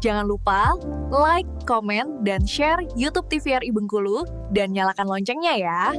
Jangan lupa like, komen, dan share YouTube TVRI Bengkulu dan nyalakan loncengnya ya.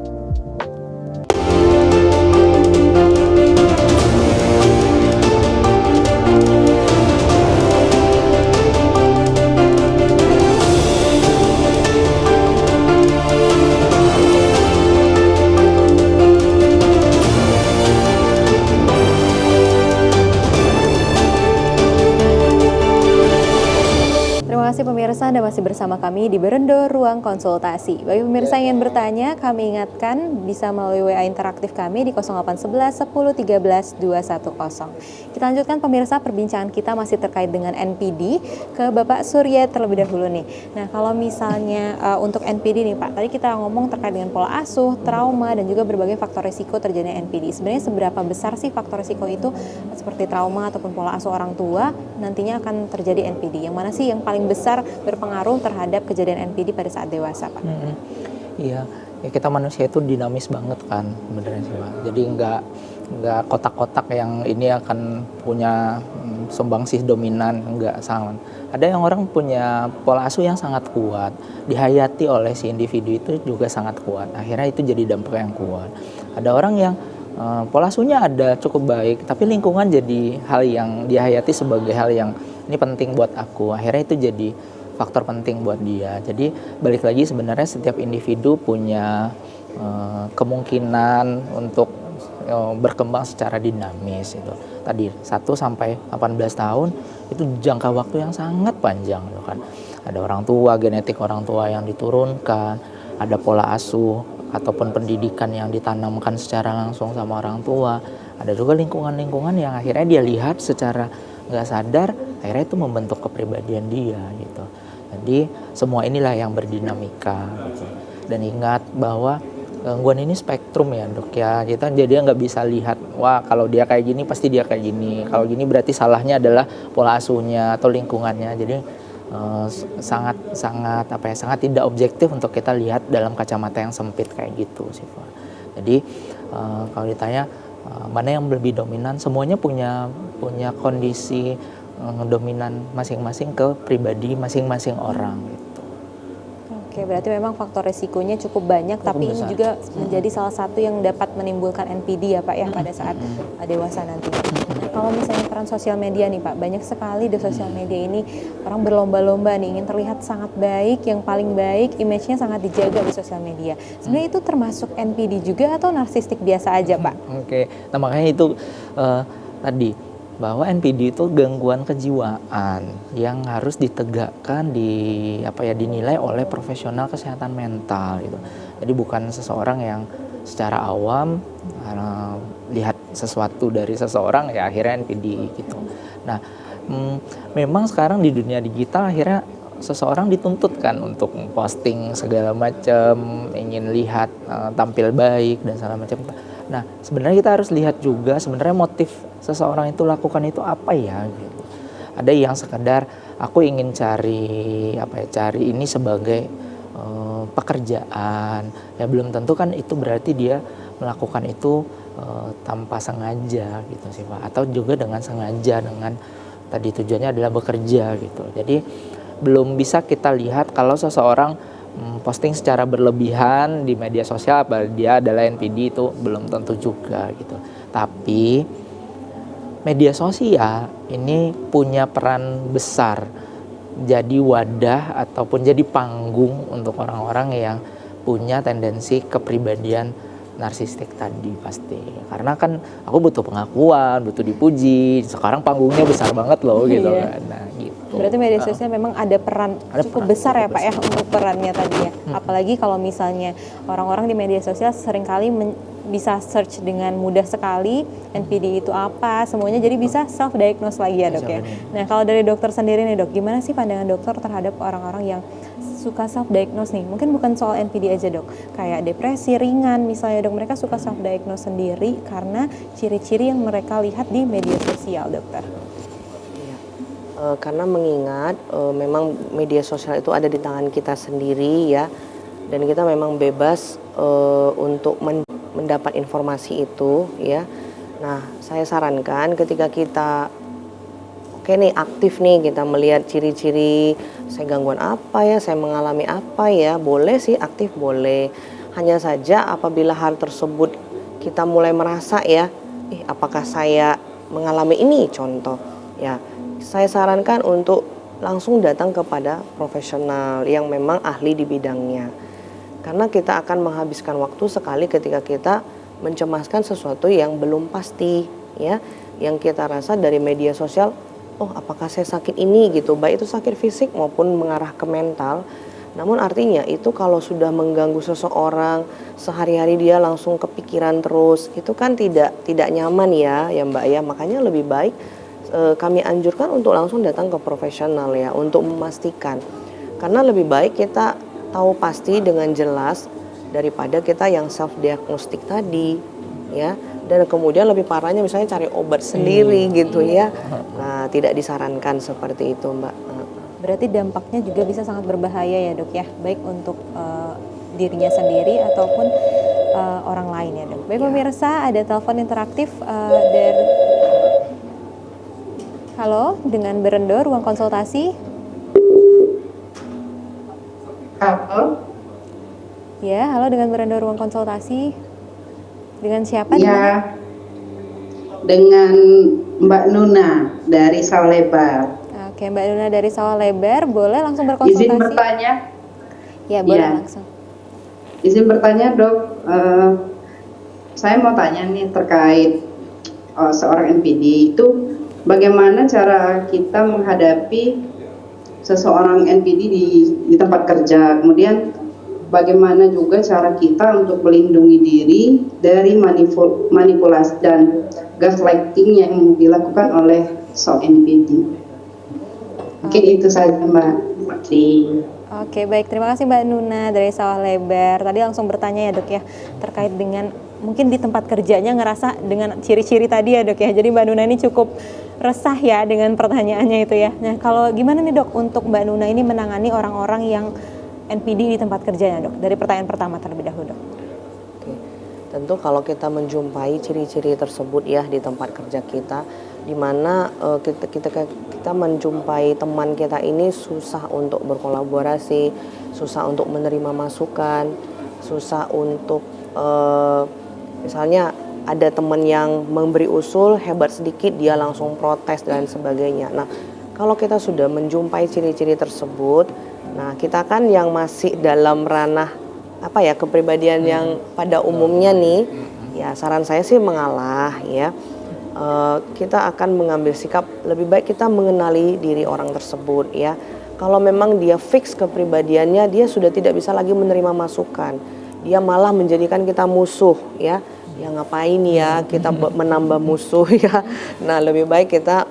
Terima kasih pemirsa, Anda masih bersama kami di Berendo Ruang Konsultasi. Bagi pemirsa yang ingin bertanya, kami ingatkan bisa melalui WA interaktif kami di 0811 10 13 210. Kita lanjutkan pemirsa, perbincangan kita masih terkait dengan NPD ke Bapak Surya terlebih dahulu nih. Nah, kalau misalnya untuk NPD nih Pak, tadi kita ngomong terkait dengan pola asuh, trauma, dan juga berbagai faktor risiko terjadinya NPD. Sebenarnya seberapa besar sih faktor risiko itu seperti trauma ataupun pola asuh orang tua nantinya akan terjadi NPD? Yang mana sih yang paling besar berpengaruh terhadap kejadian NPD pada saat dewasa, Pak? Iya, ya kita manusia itu dinamis banget kan, sebenarnya sih Pak. Jadi nggak kotak-kotak yang ini akan punya sumbangsih dominan, nggak sama. Ada yang orang punya pola asuh yang sangat kuat, dihayati oleh si individu itu juga sangat kuat. Akhirnya itu jadi dampak yang kuat. Ada orang yang pola asuhnya ada cukup baik, tapi lingkungan jadi hal yang dihayati sebagai hal yang ini penting buat aku. Akhirnya itu jadi faktor penting buat dia. Jadi balik lagi sebenarnya setiap individu punya kemungkinan untuk berkembang secara dinamis itu. Tadi 1 sampai 18 tahun itu jangka waktu yang sangat panjang gitu kan. Ada orang tua, genetik orang tua yang diturunkan, ada pola asuh ataupun pendidikan yang ditanamkan secara langsung sama orang tua. Ada juga lingkungan-lingkungan yang akhirnya dia lihat secara nggak sadar, akhirnya itu membentuk kepribadian dia gitu. Jadi semua inilah yang berdinamika gitu. Dan ingat bahwa gangguan ini spektrum ya dok ya, kita jadi nggak bisa lihat wah kalau dia kayak gini pasti dia kayak gini, kalau gini berarti salahnya adalah pola asuhnya atau lingkungannya. Jadi sangat tidak objektif untuk kita lihat dalam kacamata yang sempit kayak gitu sih Pak. Jadi kalau ditanya mana yang lebih dominan, semuanya punya kondisi dominan masing-masing ke pribadi masing-masing orang gitu. Oke, berarti memang faktor resikonya cukup banyak, tapi besar. ini juga menjadi salah satu yang dapat menimbulkan NPD ya Pak ya pada saat dewasa nanti. Nah, kalau misalnya peran sosial media nih Pak, banyak sekali di sosial media ini orang berlomba-lomba nih ingin terlihat sangat baik, yang paling baik, image-nya sangat dijaga di sosial media. Sebenarnya itu termasuk NPD juga atau narsistik biasa aja Pak? Oke, nah makanya itu tadi bahwa NPD itu gangguan kejiwaan yang harus ditegakkan dinilai oleh profesional kesehatan mental gitu. Jadi bukan seseorang yang secara awam lihat sesuatu dari seseorang ya akhirnya NPD gitu. Nah, memang sekarang di dunia digital akhirnya seseorang dituntut kan untuk posting segala macam, ingin lihat tampil baik dan segala macam. Nah, sebenarnya kita harus lihat juga sebenarnya motif seseorang itu lakukan itu apa ya gitu. Ada yang sekedar aku ingin cari ini sebagai pekerjaan. Ya belum tentu kan itu berarti dia melakukan itu tanpa sengaja gitu sih Pak. Atau juga dengan sengaja dengan tadi tujuannya adalah bekerja gitu. Jadi belum bisa kita lihat kalau seseorang posting secara berlebihan di media sosial apa dia adalah NPD, itu belum tentu juga gitu. Tapi media sosial ini punya peran besar jadi wadah ataupun jadi panggung untuk orang-orang yang punya tendensi kepribadian narsistik tadi pasti. Karena kan aku butuh pengakuan, butuh dipuji. Sekarang panggungnya besar banget loh gitu kan. Nah, gitu. Berarti media sosial memang ada peran cukup besar ya Pak ya untuk perannya tadi ya. Apalagi kalau misalnya orang-orang di media sosial seringkali bisa search dengan mudah sekali NPD itu apa, semuanya jadi bisa self diagnose lagi ya dok ya. Nah kalau dari dokter sendiri nih dok, gimana sih pandangan dokter terhadap orang-orang yang suka self diagnose nih? Mungkin bukan soal NPD aja dok, kayak depresi ringan misalnya dok, mereka suka self diagnose sendiri karena ciri-ciri yang mereka lihat di media sosial dokter. Karena mengingat memang media sosial itu ada di tangan kita sendiri ya, dan kita memang bebas untuk mendapat informasi itu ya. Nah, saya sarankan ketika kita oke nih aktif nih, kita melihat ciri-ciri saya gangguan apa ya, saya mengalami apa ya, boleh sih aktif boleh. Hanya saja apabila hal tersebut kita mulai merasa ya, apakah saya mengalami ini contoh ya, saya sarankan untuk langsung datang kepada profesional yang memang ahli di bidangnya. Karena kita akan menghabiskan waktu sekali ketika kita mencemaskan sesuatu yang belum pasti ya, yang kita rasa dari media sosial, oh apakah saya sakit ini gitu, baik itu sakit fisik maupun mengarah ke mental. Namun artinya itu kalau sudah mengganggu seseorang, sehari-hari dia langsung kepikiran terus, itu kan tidak nyaman ya Mbak ya. Makanya lebih baik kami anjurkan untuk langsung datang ke profesional ya, untuk memastikan. Karena lebih baik kita tahu pasti dengan jelas daripada kita yang self diagnostik tadi ya, dan kemudian lebih parahnya misalnya cari obat sendiri gitu ya. Nah, tidak disarankan seperti itu, Mbak. Berarti dampaknya juga bisa sangat berbahaya ya dok ya, baik untuk dirinya sendiri ataupun orang lain ya dok. Baik pemirsa, ada telepon interaktif dari halo dengan Berendo Ruang Konsultasi. Halo. Ya, halo dengan Berendo Ruang Konsultasi. Dengan siapa? Ya, dengan Mbak Nuna dari Sawalebar. Oke, Mbak Nuna dari Sawalebar, boleh langsung berkonsultasi? Izin bertanya? Ya, boleh Ya. langsung. Izin bertanya dok, saya mau tanya nih terkait seorang NPD itu bagaimana cara kita menghadapi seseorang NPD di tempat kerja, kemudian bagaimana juga cara kita untuk melindungi diri dari manipulasi dan gaslighting yang dilakukan oleh seorang NPD. Mungkin itu saja Mbak. Terima kasih. Oke, baik. Terima kasih Mbak Nuna dari Sawah Lebar. Tadi langsung bertanya ya dok ya, terkait dengan mungkin di tempat kerjanya ngerasa dengan ciri-ciri tadi ya dok ya. Jadi Mbak Nuna ini cukup resah ya dengan pertanyaannya itu ya. Nah, kalau gimana nih dok untuk Mbak Nuna ini menangani orang-orang yang NPD di tempat kerjanya dok? Dari pertanyaan pertama terlebih dahulu dok. Oke. Tentu kalau kita menjumpai ciri-ciri tersebut ya di tempat kerja kita, di mana kita menjumpai teman kita ini susah untuk berkolaborasi, susah untuk menerima masukan, susah untuk misalnya ada teman yang memberi usul hebat sedikit dia langsung protes dan sebagainya. Nah, kalau kita sudah menjumpai ciri-ciri tersebut, nah kita kan yang masih dalam ranah kepribadian yang pada umumnya nih, ya saran saya sih mengalah ya. Kita akan mengambil sikap lebih baik kita mengenali diri orang tersebut ya. Kalau memang dia fix kepribadiannya, dia sudah tidak bisa lagi menerima masukan, dia malah menjadikan kita musuh ya. Ya ngapain ya kita menambah musuh ya. Nah, lebih baik kita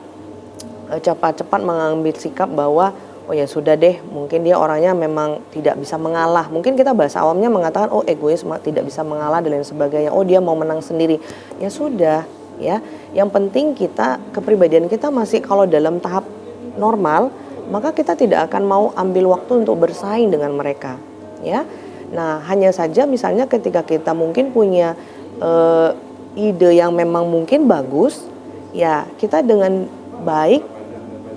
cepat-cepat mengambil sikap bahwa oh ya sudah deh, mungkin dia orangnya memang tidak bisa mengalah. Mungkin kita bahasa awamnya mengatakan oh egois, tidak bisa mengalah dan lain sebagainya. Oh dia mau menang sendiri. Ya sudah ya. Yang penting kita kepribadian kita masih kalau dalam tahap normal, maka kita tidak akan mau ambil waktu untuk bersaing dengan mereka ya. Nah, hanya saja misalnya ketika kita mungkin punya ide yang memang mungkin bagus, ya kita dengan baik,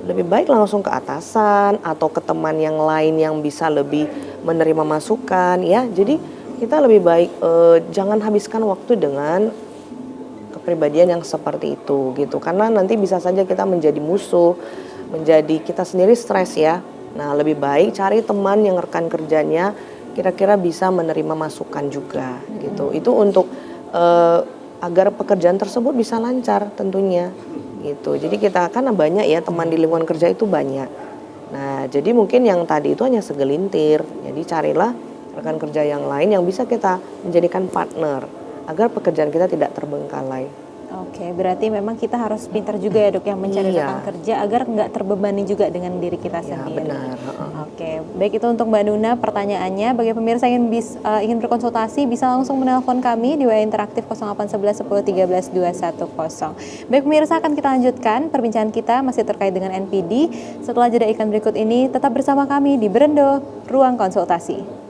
lebih baik langsung ke atasan atau ke teman yang lain yang bisa lebih menerima masukan ya. Jadi kita lebih baik jangan habiskan waktu dengan kepribadian yang seperti itu gitu, karena nanti bisa saja kita menjadi musuh, menjadi kita sendiri stres ya. Nah, lebih baik cari teman yang rekan kerjanya kira-kira bisa menerima masukan juga gitu. Itu untuk agar pekerjaan tersebut bisa lancar tentunya gitu. Jadi kita kan banyak ya teman di lingkungan kerja itu banyak. Nah, jadi mungkin yang tadi itu hanya segelintir. Jadi carilah rekan kerja yang lain yang bisa kita menjadikan partner agar pekerjaan kita tidak terbengkalai. Oke, berarti memang kita harus pintar juga ya dok yang mencari rekan kerja agar nggak terbebani juga dengan diri kita sendiri. Benar. Oke, baik itu untuk Mbak Nuna pertanyaannya. Bagi pemirsa yang ingin berkonsultasi bisa langsung menelpon kami di WA Interaktif 0811 10 13 210. Baik pemirsa, akan kita lanjutkan perbincangan kita masih terkait dengan NPD. Setelah jeda iklan berikut ini, tetap bersama kami di Berendo Ruang Konsultasi.